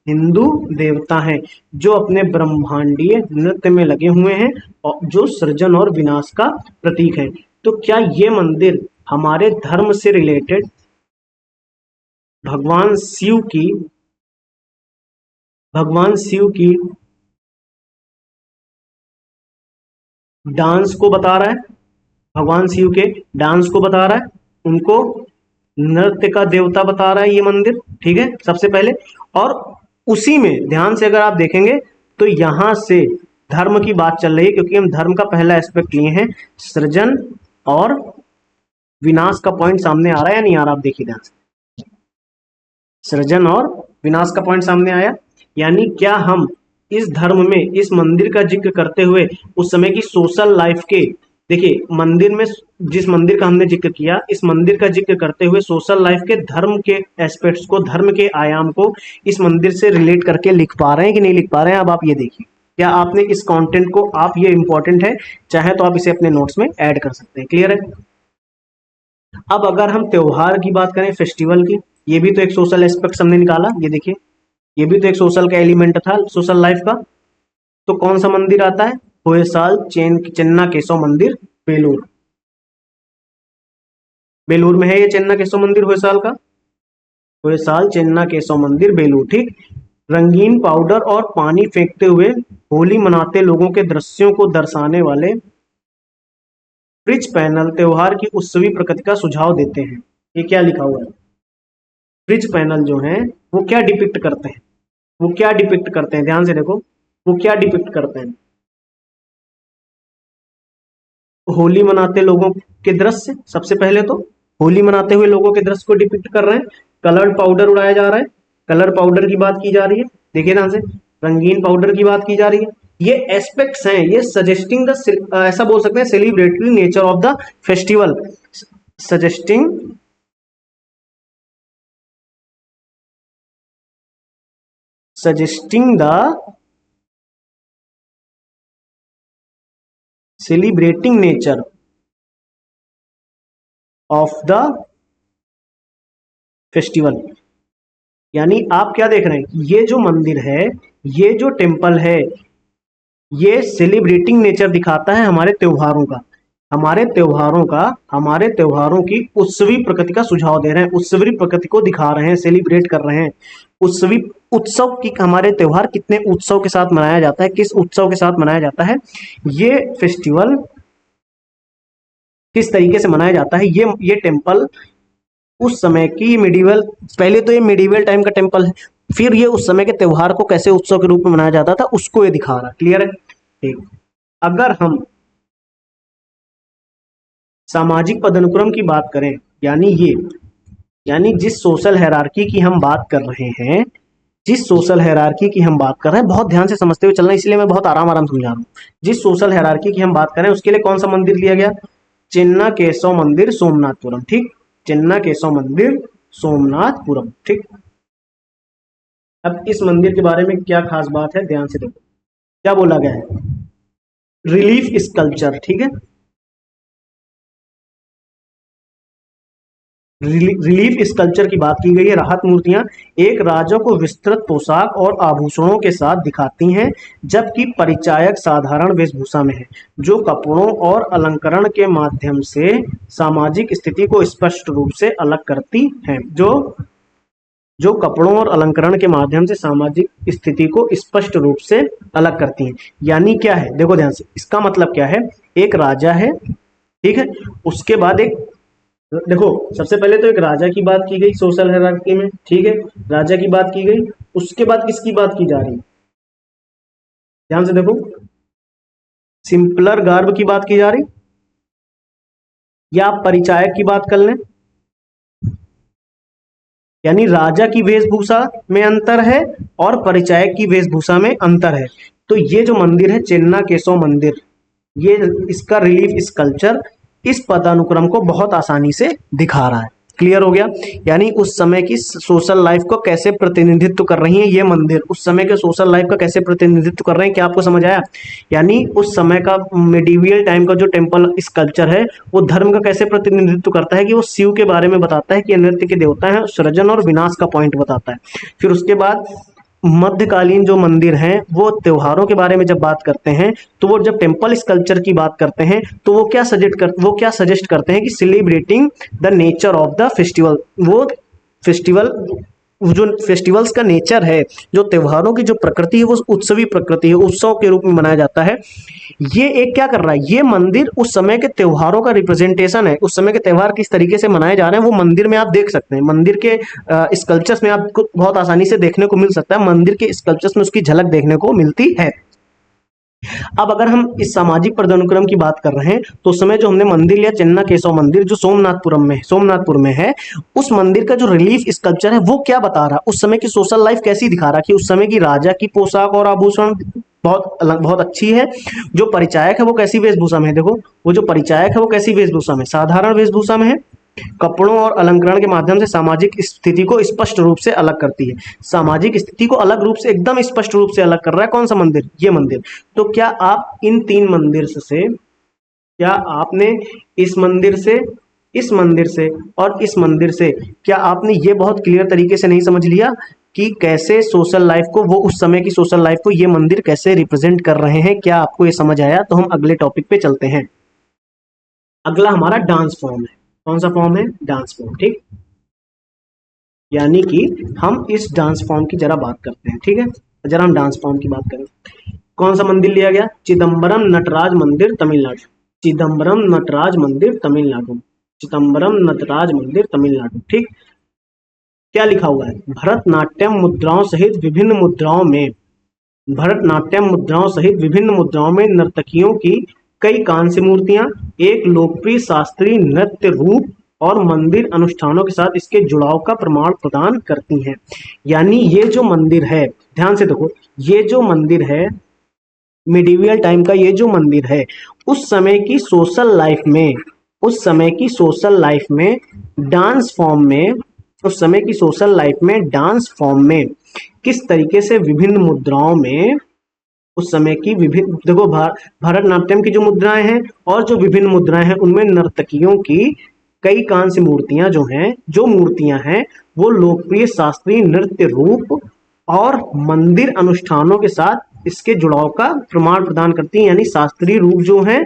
हिंदू देवता हैं, जो अपने ब्रह्मांडीय नृत्य में लगे हुए हैं, और जो सृजन और विनाश का प्रतीक है। तो क्या ये मंदिर हमारे धर्म से रिलेटेड भगवान शिव की भगवान शिव की डांस को बता रहा है? भगवान शिव के डांस को बता रहा है, उनको नृत्य का देवता बता रहा है ये मंदिर। ठीक है, सबसे पहले। और उसी में ध्यान से अगर आप देखेंगे, तो यहां से धर्म की बात चल रही है, क्योंकि हम धर्म का पहला एस्पेक्ट लिए हैं। सृजन और विनाश का पॉइंट सामने आ रहा है या नहीं आ रहा? आप देखिए ध्यान से, सृजन और विनाश का पॉइंट सामने आया। यानी क्या हम इस धर्म में इस मंदिर का जिक्र करते हुए उस समय की सोशल लाइफ के, देखिए मंदिर में, जिस मंदिर का हमने जिक्र किया, इस मंदिर का जिक्र करते हुए सोशल लाइफ के धर्म के एस्पेक्ट्स को, धर्म के आयाम को इस मंदिर से रिलेट करके लिख पा रहे हैं कि नहीं लिख पा रहे हैं? अब आप ये देखिए, क्या आपने इस कंटेंट को, आप, ये इंपॉर्टेंट है, चाहे तो आप इसे अपने नोट्स में ऐड कर सकते हैं। क्लियर है? अब अगर हम त्योहार की बात करें, फेस्टिवल की, ये भी तो एक सोशल एस्पेक्ट हमने निकाला। ये देखिए, ये भी तो एक सोशल का एलिमेंट था, सोशल लाइफ का। तो कौन सा मंदिर आता है? होयसाल चेन्ना केशव मंदिर, बेलूर। बेलूर में है ये चेन्ना केशव मंदिर होयसाल का। होयसाल चेन्ना केशव मंदिर, बेलूर, ठीक। रंगीन पाउडर और पानी फेंकते हुए होली मनाते लोगों के दृश्यों को दर्शाने वाले फ्रिज पैनल त्योहार की उत्सवी प्रकृति का सुझाव देते हैं। ये क्या लिखा हुआ है? फ्रिज पैनल जो हैं वो क्या डिपिक्ट करते हैं? वो क्या डिपिक्ट करते हैं? ध्यान से देखो, वो क्या डिपिक्ट करते हैं? होली मनाते लोगों के दृश्य, सबसे पहले तो होली मनाते हुए लोगों के दृश्य को डिपिक्ट कर रहे हैं। कलर्ड पाउडर उड़ाया जा रहा है, कलर पाउडर की बात की जा रही है, देखिए ध्यान से, रंगीन पाउडर की बात की जा रही है। ये एस्पेक्ट्स हैं, ये सजेस्टिंग द, ऐसा बोल सकते हैं, celebratory nature of the festival, suggesting suggesting the celebrating nature of the festival. यानी आप क्या देख रहे हैं कि ये जो मंदिर है, ये जो टेम्पल है, ये सेलिब्रेटिंग नेचर दिखाता है हमारे त्योहारों का, हमारे त्योहारों की उत्सवी प्रकृति का सुझाव दे रहे हैं, उत्सवी प्रकृति को दिखा रहे हैं, सेलिब्रेट कर रहे हैं। उत्सवी उत्सव की, हमारे त्योहार कितने उत्सव के साथ मनाया जाता है, किस उत्सव के साथ मनाया जाता है, ये फेस्टिवल किस तरीके से मनाया जाता है, ये टेम्पल उस समय की मिडिवल, पहले तो ये मिडिवल टाइम का टेम्पल है, फिर ये उस समय के त्योहार को कैसे उत्सव के रूप में मनाया जाता था उसको ये दिखा रहा है। क्लियर है? ठीक। अगर हम सामाजिक पदानुक्रम की बात करें, यानी ये, यानी जिस सोशल हायरार्की की हम बात कर रहे हैं, जिस सोशल हायरार्की की हम बात कर रहे हैं, बहुत ध्यान से समझते हुए चलना, इसलिए मैं बहुत आराम आराम समझा रहा हूँ। जिस सोशल हायरार्की की हम बात कर रहे हैं उसके लिए कौन सा मंदिर लिया गया? चेन्ना केशव मंदिर, सोमनाथपुरम, ठीक। चेन्ना केशव मंदिर, सोमनाथपुरम, ठीक। अब इस मंदिर के बारे में क्या खास बात है, ध्यान से देखो, क्या बोला गया है? रिलीफ स्कल्पचर, ठीक है। रिलीफ स्कल्पचर की बात की गई है। राहत मूर्तियां एक राजा को विस्तृत पोशाक और आभूषणों के साथ दिखाती हैं, जबकि परिचायक साधारण वेशभूषा में है, जो कपड़ों और अलंकरण के माध्यम से सामाजिक स्थिति को स्पष्ट रूप से अलग करती हैं। जो कपड़ों और अलंकरण के माध्यम से सामाजिक स्थिति को स्पष्ट रूप से अलग करती हैं। यानी क्या है, देखो ध्यान से, इसका मतलब क्या है? एक राजा है, ठीक है, उसके बाद एक, देखो सबसे पहले तो एक राजा की बात की गई सोशल हायरार्की में, ठीक है, राजा की बात की गई, उसके बाद किसकी बात की जा रही है? ध्यान से देखो, सिंपलर गार्ब की बात की जा रही, या आप परिचायक की बात कर लें, यानी राजा की वेशभूषा में अंतर है और परिचायक की वेशभूषा में अंतर है। तो ये जो मंदिर है चेन्ना केशव मंदिर, ये इसका रिलीफ स्कल्पचर इस पदानुक्रम को बहुत आसानी से दिखा रहा है। क्लियर हो गया? यानी उस समय की सोशल लाइफ को कैसे प्रतिनिधित्व कर रही है ये मंदिर, उस समय के सोशल लाइफ का कैसे प्रतिनिधित्व कर रहे हैं, क्या आपको समझ आया? यानी उस समय का मेडिवियल टाइम का जो टेम्पल स्कल्पचर है वो धर्म का कैसे प्रतिनिधित्व करता है, कि वो शिव के बारे में बताता है कि नृत्य के देवता हैं, सृजन और विनाश का पॉइंट बताता है। फिर उसके बाद मध्यकालीन जो मंदिर हैं वो त्योहारों के बारे में जब बात करते हैं, तो वो जब टेम्पल स्कल्पचर की बात करते हैं तो वो क्या सजेस्ट करते हैं कि celebrating the nature of the festival, वो फेस्टिवल, जो फेस्टिवल्स का नेचर है, जो त्योहारों की जो प्रकृति है वो उत्सवी प्रकृति है, उत्सव के रूप में मनाया जाता है। ये एक क्या कर रहा है, ये मंदिर उस समय के त्योहारों का रिप्रेजेंटेशन है, उस समय के त्योहार किस तरीके से मनाए जा रहे हैं वो मंदिर में आप देख सकते हैं, मंदिर के स्कल्पचर्स में आपको बहुत आसानी से देखने को मिल सकता है, मंदिर के स्कल्पचर्स में उसकी झलक देखने को मिलती है। अब अगर हम इस सामाजिक पदानुक्रम की बात कर रहे हैं तो उस समय जो हमने मंदिर लिया चेन्ना केशव मंदिर जो सोमनाथपुर में है, उस मंदिर का जो रिलीफ स्कल्पचर है वो क्या बता रहा है, उस समय की सोशल लाइफ कैसी दिखा रहा है, कि उस समय की राजा की पोशाक और आभूषण बहुत अलग, बहुत अच्छी है। जो परिचायक है वो कैसी वेशभूषा में है, देखो वो जो परिचायक है वो कैसी वेशभूषा में, साधारण वेशभूषा में है, कपड़ों और अलंकरण के माध्यम से सामाजिक स्थिति को स्पष्ट रूप से अलग करती है। सामाजिक स्थिति को अलग रूप से, एकदम स्पष्ट रूप से अलग कर रहा है कौन सा मंदिर, ये मंदिर। तो क्या आप इन तीन मंदिर से, क्या आपने इस मंदिर से, इस मंदिर से और इस मंदिर से, क्या आपने ये बहुत क्लियर तरीके से नहीं समझ लिया कि कैसे सोशल लाइफ को, वो उस समय की सोशल लाइफ को ये मंदिर कैसे रिप्रेजेंट कर रहे हैं। क्या आपको ये समझ आया? तो हम अगले टॉपिक पे चलते हैं। अगला हमारा डांस फॉर्म है। कौन सा फॉर्म है? Dance form. ठीक, यानी कि हम इस डांस फॉर्म की जरा बात करते हैं। ठीक है, जरा हम डांस फॉर्म की बात करें। कौन सा मंदिर लिया गया? चिदम्बरम नटराज मंदिर, तमिलनाडु। चिदम्बरम नटराज मंदिर, तमिलनाडु। चिदम्बरम नटराज मंदिर, तमिलनाडु। ठीक, क्या लिखा हुआ है? भरतनाट्यम मुद्राओं सहित विभिन्न मुद्राओं में, भरतनाट्यम मुद्राओं सहित विभिन्न मुद्राओं में नर्तकियों की कई कांस्य मूर्तियां, एक लोकप्रिय शास्त्रीय नृत्य रूप और मंदिर अनुष्ठानों के साथ इसके जुड़ाव का प्रमाण प्रदान करती हैं। यानी ये जो मंदिर है, ध्यान से देखो, ये जो मंदिर है मिडिवियल टाइम का, ये जो मंदिर है उस समय की सोशल लाइफ में, उस समय की सोशल लाइफ में डांस फॉर्म में, उस समय की सोशल लाइफ में डांस फॉर्म में किस तरीके से विभिन्न मुद्राओं में, उस समय की विभिन्न, देखो भरतनाट्यम की जो मुद्राएं हैं और जो विभिन्न मुद्राएं हैं उनमें नर्तकियों की कई कांस्य मूर्तियां जो हैं, जो मूर्तियां हैं वो लोकप्रिय शास्त्रीय नृत्य रूप और मंदिर अनुष्ठानों के साथ इसके जुड़ाव का प्रमाण प्रदान करती हैं। यानी शास्त्रीय रूप जो है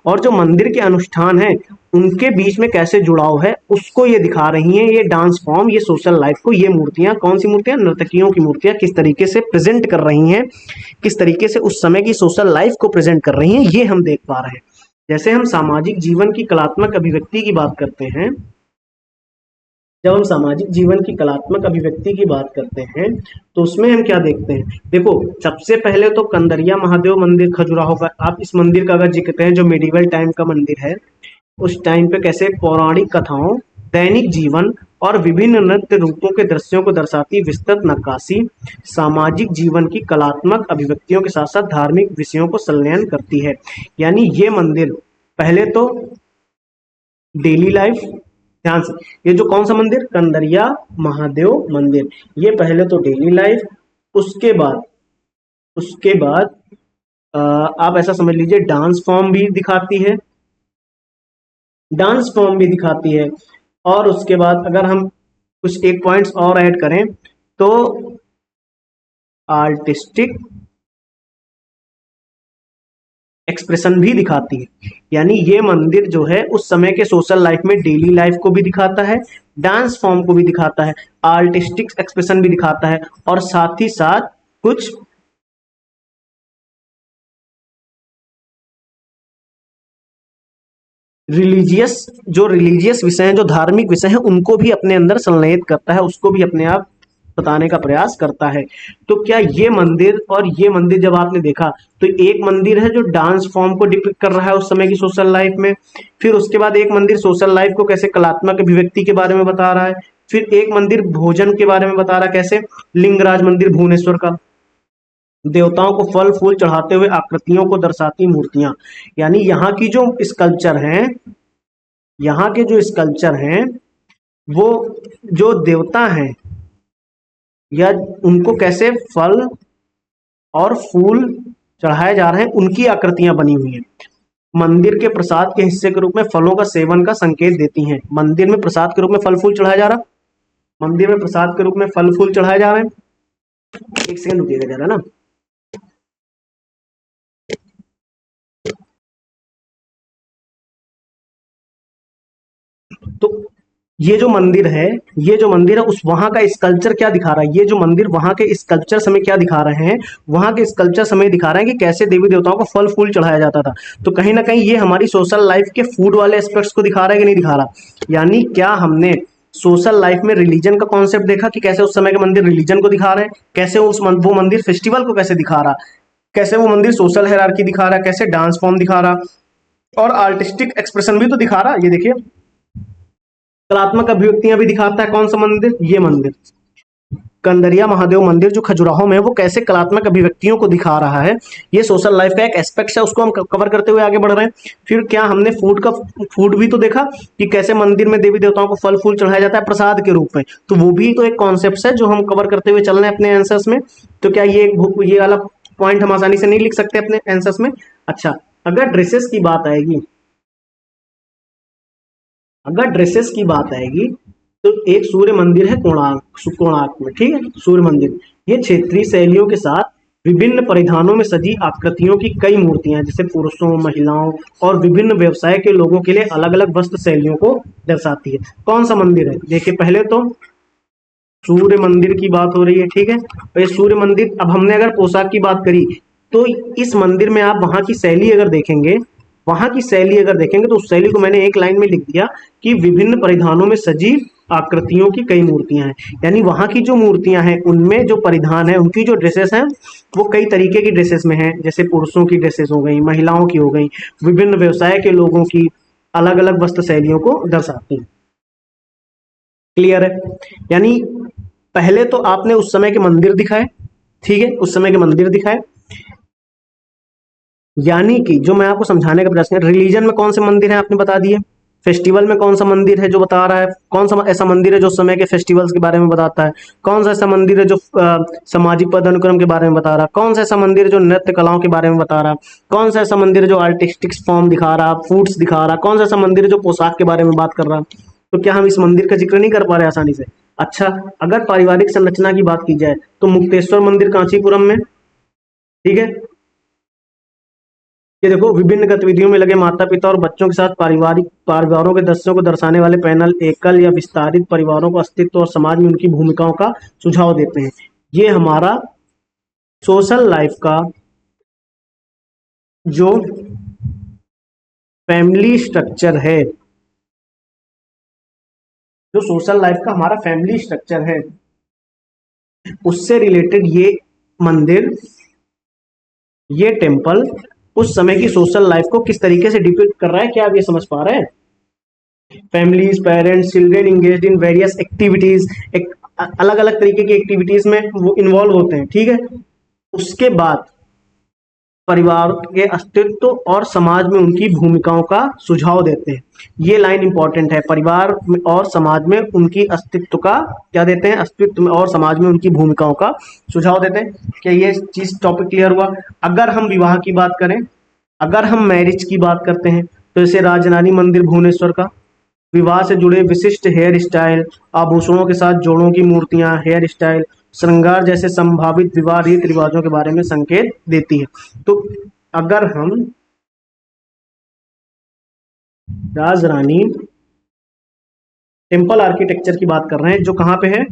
और जो मंदिर के अनुष्ठान है उनके बीच में कैसे जुड़ाव है उसको ये दिखा रही हैं। ये डांस फॉर्म, ये सोशल लाइफ को, ये मूर्तियां, कौन सी मूर्तियां? नर्तकियों की मूर्तियां किस तरीके से प्रेजेंट कर रही हैं, किस तरीके से उस समय की सोशल लाइफ को प्रेजेंट कर रही हैं, ये हम देख पा रहे हैं। जैसे हम सामाजिक जीवन की कलात्मक अभिव्यक्ति की बात करते हैं, जब हम सामाजिक जीवन की कलात्मक अभिव्यक्ति की बात करते हैं तो उसमें हम क्या देखते हैं? देखो, सबसे पहले तो कंदरिया महादेव मंदिर खजुराहो का, आप इस मंदिर का अगर जिक्र करें, जो मेडिवल टाइम का मंदिर है, उस टाइम पे कैसे पौराणिक कथाओं, दैनिक जीवन और विभिन्न नृत्य रूपों के दृश्यों को दर्शाती विस्तृत नक्काशी सामाजिक जीवन की कलात्मक अभिव्यक्तियों के साथ साथ धार्मिक विषयों को संलयन करती है। यानी ये मंदिर पहले तो डेली लाइफ, ध्यान से, ये जो कौन सा मंदिर? कंदरिया महादेव मंदिर, ये पहले तो डेली लाइफ, उसके बाद, उसके बाद आप ऐसा समझ लीजिए डांस फॉर्म भी दिखाती है, डांस फॉर्म भी दिखाती है। और उसके बाद अगर हम कुछ एक पॉइंट्स और ऐड करें तो आर्टिस्टिक एक्सप्रेशन भी दिखाती है। यानी ये मंदिर जो है उस समय के सोशल लाइफ में डेली लाइफ को भी दिखाता है, डांस फॉर्म को भी दिखाता है, आर्टिस्टिक एक्सप्रेशन भी दिखाता है, और साथ ही साथ कुछ रिलीजियस, जो रिलीजियस विषय हैं, जो धार्मिक विषय हैं, उनको भी अपने अंदर संलयित करता है, उसको भी अपने आप बताने का प्रयास करता है। तो क्या ये मंदिर और ये मंदिर जब आपने देखा तो एक मंदिर है जो डांस फॉर्म को डिपिक्ट कर रहा है उस समय की सोशल लाइफ में, फिर उसके बाद एक मंदिर सोशल लाइफ को कैसे कलात्मक अभिव्यक्ति के बारे में बता रहा है, फिर एक मंदिर भोजन के बारे में बता रहा है, कैसे लिंगराज मंदिर भुवनेश्वर का, देवताओं को फल फूल चढ़ाते हुए आकृतियों को दर्शाती मूर्तियां। यानी यहाँ की जो स्कल्पचर हैं, यहाँ के जो स्कल्पचर हैं वो जो देवता हैं या उनको कैसे फल और फूल चढ़ाए जा रहे हैं उनकी आकृतियां बनी हुई हैं। मंदिर के प्रसाद के हिस्से के रूप में फलों का सेवन का संकेत देती हैं। मंदिर में प्रसाद के रूप में फल फूल चढ़ाया जा रहा, मंदिर में प्रसाद के रूप में फल फूल चढ़ाए जा रहे हैं। एक सेकंड रुकिएगा जरा ना। तो ये जो मंदिर है, ये जो मंदिर है उस वहां का स्कल्पचर क्या दिखा रहा है? ये जो मंदिर वहां के स्कल्पचर समय क्या दिखा रहे हैं? वहां के स्कल्पचर समय दिखा रहे हैं कि कैसे देवी देवताओं को फल फूल चढ़ाया जाता था। तो कहीं ना कहीं ये हमारी सोशल लाइफ के फूड वाले एस्पेक्ट्स को दिखा रहा है कि नहीं दिखा रहा? यानी क्या हमने सोशल लाइफ में रिलीजन का कॉन्सेप्ट देखा कि कैसे उस समय के मंदिर रिलीजन को दिखा रहे हैं, कैसे वो मंदिर फेस्टिवल को कैसे दिखा रहा, कैसे वो मंदिर सोशल हायरार्की दिखा रहा है, कैसे डांस फॉर्म दिखा रहा और आर्टिस्टिक एक्सप्रेशन भी तो दिखा रहा। ये देखिए कलात्मक अभिव्यक्तियां भी दिखाता है। कौन सा मंदिर? ये मंदिर कंदरिया महादेव मंदिर जो खजुराहो में है, वो कैसे कलात्मक अभिव्यक्तियों को दिखा रहा है। ये सोशल लाइफ का एक एस्पेक्ट है, उसको हम कवर करते हुए आगे बढ़ रहे हैं। फिर क्या हमने फूड भी तो देखा कि कैसे मंदिर में देवी देवताओं को फल फूल चढ़ाया जाता है प्रसाद के रूप में, तो वो भी तो एक कॉन्सेप्ट है जो हम कवर करते हुए चल रहे हैं अपने आंसर्स में। तो क्या ये वाला पॉइंट हम आसानी से नहीं लिख सकते अपने आंसर्स में? अच्छा, अगर ड्रेसेस की बात आएगी, अगर ड्रेसेस की बात आएगी तो एक सूर्य मंदिर है कोणार्क में, ठीक है, सूर्य मंदिर। ये क्षेत्रीय शैलियों के साथ विभिन्न परिधानों में सजी आकृतियों की कई मूर्तियां, जैसे पुरुषों, महिलाओं और विभिन्न व्यवसाय के लोगों के लिए अलग अलग वस्त्र शैलियों को दर्शाती है। कौन सा मंदिर है? देखिए, पहले तो सूर्य मंदिर की बात हो रही है, ठीक है। और ये सूर्य मंदिर, अब हमने अगर पोशाक की बात करी, तो इस मंदिर में आप वहां की शैली अगर देखेंगे, वहां की शैली अगर देखेंगे तो उस शैली को मैंने एक लाइन में लिख दिया कि विभिन्न परिधानों में सजी आकृतियों की कई मूर्तियां हैं। यानी वहां की जो मूर्तियां हैं उनमें जो परिधान है, उनकी जो ड्रेसेस हैं, वो कई तरीके की ड्रेसेस में हैं। जैसे पुरुषों की ड्रेसेस हो गई, महिलाओं की हो गई, विभिन्न व्यवसाय के लोगों की अलग अलग वस्त्र शैलियों को दर्शाती है। क्लियर है? यानी पहले तो आपने उस समय के मंदिर दिखाए, ठीक है, उस समय के मंदिर दिखाए। यानी कि जो मैं आपको समझाने का प्रयास कर, रिलीजन में कौन से मंदिर हैं आपने बता दिए, फेस्टिवल में कौन सा मंदिर है जो बता रहा है, कौन सा ऐसा मंदिर है जो उस समय के फेस्टिवल्स के बारे में बताता है, कौन सा ऐसा मंदिर है जो सामाजिक पदानुक्रम के बारे में बता रहा है, कौन सा ऐसा मंदिर है जो नृत्य कलाओं के बारे में बता रहा है, कौन सा ऐसा मंदिर है जो आर्टिस्टिक फॉर्म दिखा रहा है, फूड्स दिखा रहा है, कौन सा ऐसा मंदिर है जो पोशाक के बारे में बात कर रहा है। तो क्या हम इस मंदिर का जिक्र नहीं कर पा रहे आसानी से? अच्छा, अगर पारिवारिक संरचना की बात की जाए तो मुक्तेश्वर मंदिर कांचीपुरम में, ठीक है। ये देखो, विभिन्न गतिविधियों में लगे माता पिता और बच्चों के साथ पारिवारिक परिवारों के दृश्यों को दर्शाने वाले पैनल एकल या विस्तारित परिवारों को अस्तित्व और समाज में उनकी भूमिकाओं का सुझाव देते हैं। ये हमारा सोशल लाइफ का जो फैमिली स्ट्रक्चर है, जो सोशल लाइफ का हमारा फैमिली स्ट्रक्चर है, उससे रिलेटेड ये मंदिर, ये टेम्पल उस समय की सोशल लाइफ को किस तरीके से डिपिक्ट कर रहा है, क्या आप ये समझ पा रहे हैं? Families, parents, children engaged in various activities, एक अलग अलग तरीके की एक्टिविटीज में वो इन्वॉल्व होते हैं, ठीक है। उसके बाद परिवार के अस्तित्व और समाज में उनकी भूमिकाओं का सुझाव देते हैं। ये लाइन इंपॉर्टेंट है, परिवार और समाज में उनकी अस्तित्व का क्या देते हैं, अस्तित्व में और समाज में उनकी भूमिकाओं का सुझाव देते हैं। क्या ये चीज टॉपिक क्लियर हुआ? अगर हम विवाह की बात करें, अगर हम मैरिज की बात करते हैं, तो जैसे राजरानी मंदिर भुवनेश्वर का, विवाह से जुड़े विशिष्ट हेयर स्टाइल, आभूषणों के साथ जोड़ों की मूर्तियां, हेयर स्टाइल, श्रृंगार जैसे संभावित विवाह रीति रिवाजों के बारे में संकेत देती है। तो अगर हम राजरानी टेम्पल आर्किटेक्चर की बात कर रहे हैं, जो कहाँ पे है,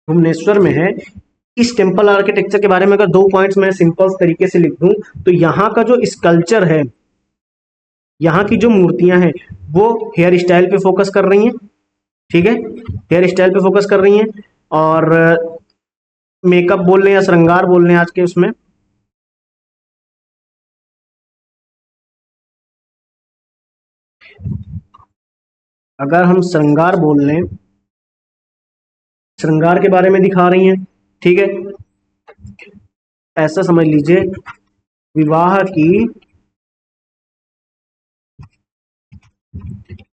भुवनेश्वर में है। इस टेम्पल आर्किटेक्चर के बारे में अगर 2 पॉइंट्स मैं सिंपल तरीके से लिख दूं, तो यहाँ का जो स्कल्पचर है, यहाँ की जो मूर्तियां हैं, वो हेयर स्टाइल पे फोकस कर रही हैं, ठीक है, हेयर स्टाइल पे फोकस कर रही हैं, और मेकअप बोल रहे हैं या श्रृंगार बोल रहे हैं आज के उसमें, अगर हम श्रृंगार बोल रहे हैं, श्रृंगार के बारे में दिखा रही हैं, ठीक है। ऐसा समझ लीजिए, विवाह की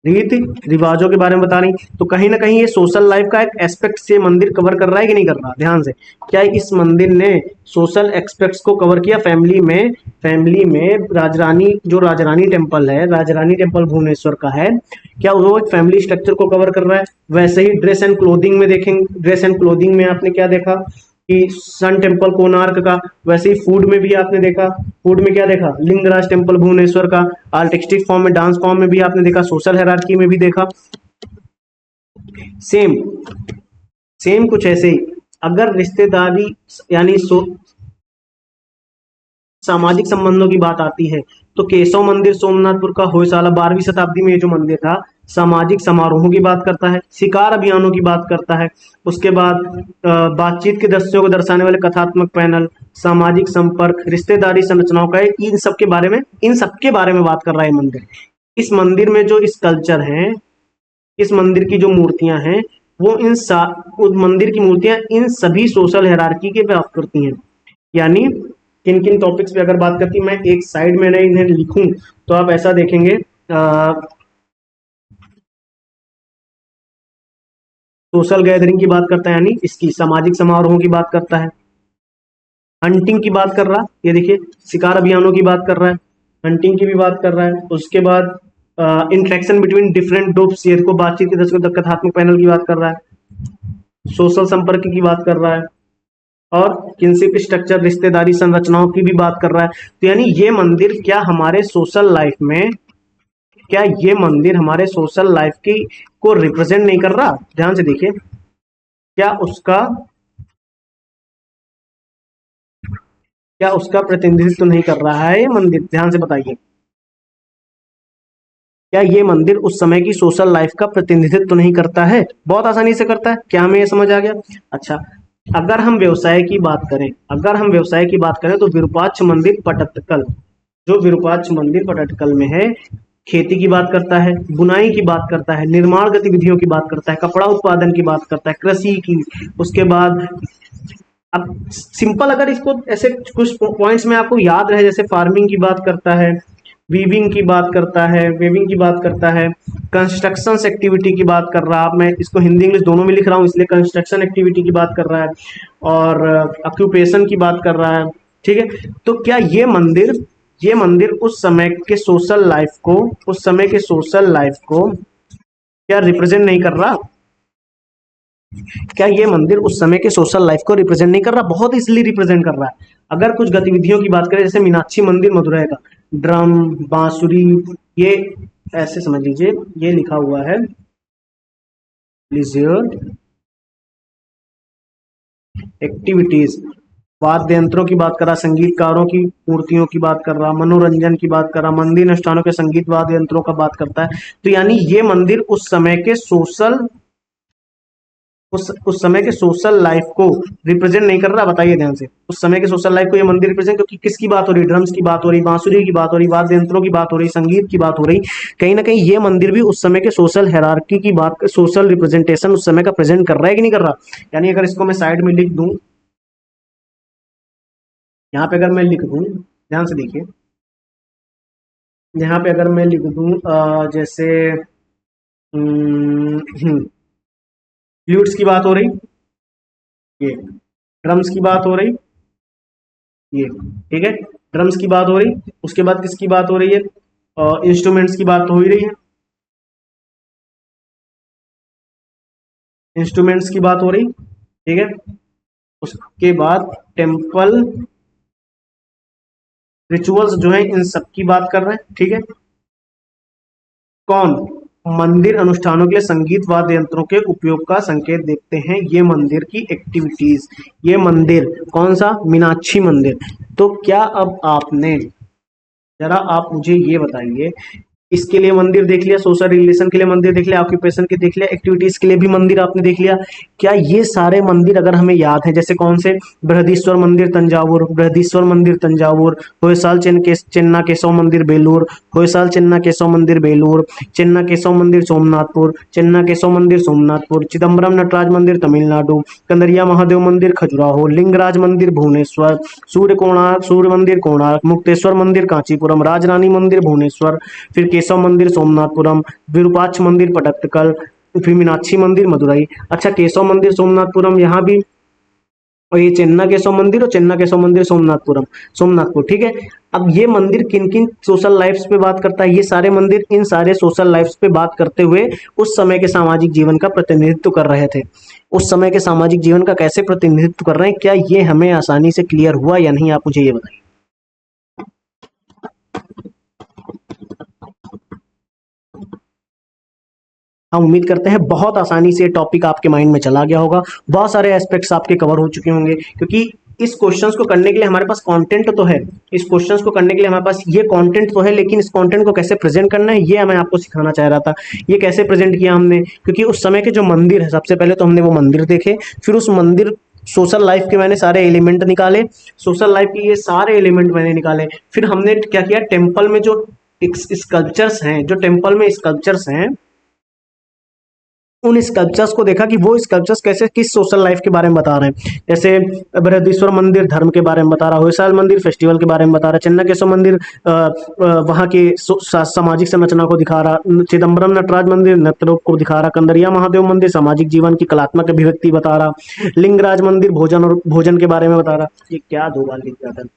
रीति रिवाजों के बारे में बता रही, तो कहीं ना कहीं ये सोशल लाइफ का एक एस्पेक्ट से मंदिर कवर कर रहा है कि नहीं कर रहा? ध्यान से, क्या इस मंदिर ने सोशल एस्पेक्ट्स को कवर किया? फैमिली में राजरानी, जो राजरानी टेम्पल है, राजरानी टेम्पल भुवनेश्वर का है, क्या वो एक फैमिली स्ट्रक्चर को कवर कर रहा है? वैसे ही ड्रेस एंड क्लोथिंग में देखेंगे, ड्रेस एंड क्लोथिंग में आपने क्या देखा कि सन टेम्पल कोणार्क का, वैसे ही फूड में भी आपने देखा, फूड में क्या देखा, लिंगराज टेम्पल भुवनेश्वर का, आर्टिस्टिक फॉर्म में, डांस फॉर्म में भी आपने देखा, सोशल हायरार्की में भी देखा। सेम सेम कुछ ऐसे ही, अगर रिश्तेदारी यानी सामाजिक संबंधों की बात आती है, तो केशव मंदिर सोमनाथपुर का होयसाला 12वीं शताब्दी में ये जो मंदिर था, सामाजिक समारोहों की बात करता है, शिकार अभियानों की बात करता है। उसके बाद बातचीत के दृश्यों को दर्शाने वाले कथात्मक पैनल, सामाजिक संपर्क, रिश्तेदारी संरचनाओं का, इन सब के बारे में बात कर रहा है मंदिर। इस मंदिर में जो स्कल्पचर हैं, इस मंदिर की जो मूर्तियां हैं, वो उस मंदिर की मूर्तियां इन सभी सोशल हायरार्की के बात करती हैं। यानी किन किन टॉपिक्स पे अगर बात करती, मैं एक साइड में इन्हें लिखूं तो आप ऐसा देखेंगे, सोशल गैदरिंग की बात करता है, यानी इसकी सामाजिक समारोहों की बात करता है, हंटिंग की बात कर रहा है, ये देखिए शिकार अभियानों की बात कर रहा है, हंटिंग की भी बात कर रहा है। उसके बाद इंटरेक्शन बिटवीन डिफरेंट ग्रुप्स, ये को बातचीत के दर्शकों कथात्मक पैनल की बात कर रहा है, सोशल संपर्क की बात कर रहा है, और किनशिप स्ट्रक्चर रिश्तेदारी संरचनाओं की भी बात कर रहा है। तो यानी ये मंदिर क्या हमारे सोशल लाइफ में, क्या ये मंदिर हमारे सोशल लाइफ की को रिप्रेजेंट नहीं कर रहा? ध्यान से देखिए, क्या उसका क्या उसका प्रतिनिधित्व नहीं कर रहा है ये मंदिर? ध्यान से बताइए, क्या ये मंदिर उस समय की सोशल लाइफ का प्रतिनिधित्व नहीं करता है? बहुत आसानी से करता है। क्या हमें ये समझ आ गया? अच्छा, अगर हम व्यवसाय की बात करें, अगर हम व्यवसाय की बात करें तो विरूपाक्ष मंदिर पटत्तकल, जो विरूपाक्ष मंदिर पटत्तकल में है, खेती की बात करता है, बुनाई की बात करता है, निर्माण गतिविधियों की बात करता है, कपड़ा उत्पादन की बात करता है, कृषि की। उसके बाद अब सिंपल अगर इसको ऐसे कुछ पॉइंट्स में आपको याद रहे, जैसे फार्मिंग की बात करता है, वीविंग की बात करता है, वेविंग की बात करता है, कंस्ट्रक्शन एक्टिविटी की बात कर रहा है। मैं इसको हिंदी इंग्लिश दोनों में लिख रहा हूँ इसलिए कंस्ट्रक्शन एक्टिविटी की बात कर रहा है, और ऑक्यूपेशन की बात कर रहा है। ठीक है, तो क्या ये मंदिर उस समय के सोशल लाइफ को, उस समय के सोशल लाइफ को क्या रिप्रेजेंट नहीं कर रहा? क्या ये मंदिर उस समय के सोशल लाइफ को रिप्रेजेंट नहीं कर रहा? बहुत इसलिए रिप्रेजेंट कर रहा है। अगर कुछ गतिविधियों की बात करें, जैसे मीनाक्षी मंदिर मदुरई का, ड्रम, बांसुरी, ये ऐसे समझ लीजिए, ये लिखा हुआ है लीजियर एक्टिविटीज। वाद्य यंत्रों की बात कर रहा, संगीतकारों की मूर्तियों की बात कर रहा, मनोरंजन की बात कर रहा, मंदिर अनुष्ठानों के संगीत वाद्य यंत्रों का बात करता है। तो यानी ये मंदिर उस समय के सोशल लाइफ को रिप्रेजेंट नहीं कर रहा। बताइए ध्यान से, उस समय के सोशल लाइफ को ये मंदिर रिप्रेजेंट, क्योंकि किसकी बात हो रही? ड्रम्स की बात हो रही, बांसुरी की बात हो रही, वाद्य यंत्रों की बात हो रही, संगीत की बात हो रही। कहीं ना कहीं ये मंदिर भी उस समय के सोशल हायरार्की की बात, सोशल रिप्रेजेंटेशन उस समय का प्रेजेंट कर रहा है कि नहीं कर रहा? यानी अगर इसको मैं साइड में लिख दूं, यहाँ पे अगर मैं लिख दूं, ध्यान से देखिए, यहाँ पे अगर मैं लिख दूं जैसे फ्लूट्स की बात हो रही, ये ड्रम्स की बात हो रही, ये ठीक है, ड्रम्स की बात हो रही। उसके बाद किसकी बात हो रही है? इंस्ट्रूमेंट्स की बात तो हो ही रही है, इंस्ट्रूमेंट्स की बात हो रही, ठीक है। उसके बाद टेम्पल रिचुअल्स जो है, इन सब की बात कर रहे हैं, ठीक है। कौन? मंदिर अनुष्ठानों के लिए संगीत वाद्य यंत्रों के उपयोग का संकेत देखते हैं ये मंदिर की एक्टिविटीज। ये मंदिर कौन सा? मीनाक्षी मंदिर। तो क्या अब आपने, जरा आप मुझे ये बताइए, इसके लिए मंदिर देख लिया, सोशल रिलेशन के लिए मंदिर देख लिया, ऑक्यूपेशन के देख लिया, एक्टिविटीज के लिए भी मंदिर आपने देख लिया। क्या ये सारे मंदिर अगर हमें याद है, जैसे कौन से? बृहदीश्वर मंदिर तंजावुर, बृहदीश्वर मंदिर तंजावुर, होयसाल चेन्ना केशव मंदिर बेलूर, होयसाल चेन्ना केशव मंदिर बेलूर, चेन्ना केशव मंदिर सोमनाथपुर, चेन्ना केशव मंदिर सोमनाथपुर, चिदम्बरम नटराज मंदिर तमिलनाडु, कंदरिया महादेव मंदिर खजुराहो, लिंगराज मंदिर भुवनेश्वर, सूर्य मंदिर कोणार्क, मुक्तेश्वर मंदिर कांचीपुरम, राजरानी मंदिर भुवनेश्वर, फिर केशव मंदिर सोमनाथपुरम, विरूपाक्ष मंदिर पटत्तकल, फिर मीनाक्षी मंदिर मदुरई। अच्छा, केशव मंदिर सोमनाथपुरम यहाँ भी, और ये चेन्ना केशव मंदिर और चेन्ना केशव मंदिर सोमनाथपुर, ठीक है। अब ये मंदिर किन किन सोशल लाइफ्स पे बात करता है? ये सारे मंदिर इन सारे सोशल लाइफ्स पे बात करते हुए उस समय के सामाजिक जीवन का प्रतिनिधित्व कर रहे थे। उस समय के सामाजिक जीवन का कैसे प्रतिनिधित्व कर रहे हैं, क्या ये हमें आसानी से क्लियर हुआ या नहीं? आप मुझे ये बताइए। हम उम्मीद करते हैं बहुत आसानी से टॉपिक आपके माइंड में चला गया होगा, बहुत सारे एस्पेक्ट्स आपके कवर हो चुके होंगे, क्योंकि इस क्वेश्चंस को करने के लिए हमारे पास कंटेंट तो है, इस क्वेश्चंस को करने के लिए हमारे पास ये कंटेंट तो है, लेकिन इस कंटेंट को कैसे प्रेजेंट करना है ये मैं आपको सिखाना चाह रहा था। ये कैसे प्रेजेंट किया हमने, क्योंकि उस समय के जो मंदिर है, सबसे पहले तो हमने वो मंदिर देखे, फिर उस मंदिर सोशल लाइफ के मैंने सारे एलिमेंट निकाले, सोशल लाइफ के ये सारे एलिमेंट मैंने निकाले। फिर हमने क्या किया, टेम्पल में जो स्कल्पचर्स हैं, जो टेम्पल में स्कल्पचर्स हैं, उन स्कल्पचर्स को देखा कि वो स्कल्पचर्स कैसे किस सोशल लाइफ के बारे में बता रहे हैं। जैसे बृहदीश्वर मंदिर धर्म के बारे में बता रहा है, होयसाल मंदिर फेस्टिवल के बारे में बता रहा है, चन्नाकेशव मंदिर वहाँ की सामाजिक संरचना को दिखा रहा, चिदम्बरम नटराज मंदिर नृत्य रूप को दिखा रहा, कंदरिया महादेव मंदिर सामाजिक जीवन की कलात्मक अभिव्यक्ति बता रहा, लिंगराज मंदिर भोजन और भोजन के बारे में बता रहा। ये क्या दो बार लिख जाता है।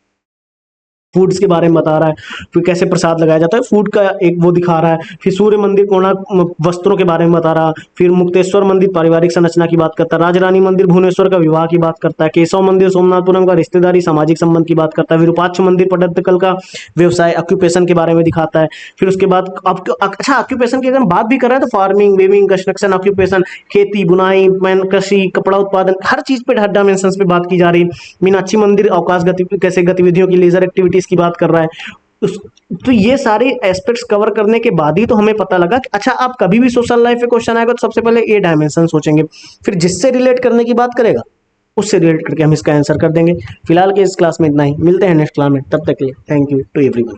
फूड्स के बारे में बता रहा है, फिर कैसे प्रसाद लगाया जाता है फूड का एक वो दिखा रहा है, फिर सूर्य मंदिर कोणार्क वस्त्रों के बारे में बता रहा, फिर मुक्तेश्वर मंदिर पारिवारिक संरचना की बात करता है, राजरानी मंदिर भुवनेश्वर का विवाह की बात करता है, केशव मंदिर सोमनाथपुरम का रिश्तेदारी सामाजिक संबंध की बात करता है, विरूपाक्ष मंदिर पट्टदकल का व्यवसाय ऑक्यूपेशन के बारे में दिखाता है। फिर उसके बाद अच्छा ऑक्यूपेशन की अगर हम बात भी कर रहे हैं तो फार्मिंग वेविंग कंस्ट्रक्शन ऑक्यूपेशन, खेती बुनाई मैन कृषि कपड़ा उत्पादन हर चीज पे डायमेंशन पे बात की जा रही। मीनाक्षी मंदिर अवकाश कैसे गतिविधियों की लेजर एक्टिविटीज की बात कर रहा है। उस तो ये सारे एस्पेक्ट्स कवर करने के बाद ही तो हमें पता लगा कि अच्छा आप कभी भी सोशल लाइफ में क्वेश्चन आएगा तो सबसे पहले ये डायमेंशन सोचेंगे, फिर जिससे रिलेट करने की बात करेगा उससे रिलेट करके हम इसका आंसर कर देंगे। फिलहाल के इस क्लास में इतना ही, मिलते हैं नेक्स्ट क्लास में, तब तक के लिए थैंक यू टू एवरीवन।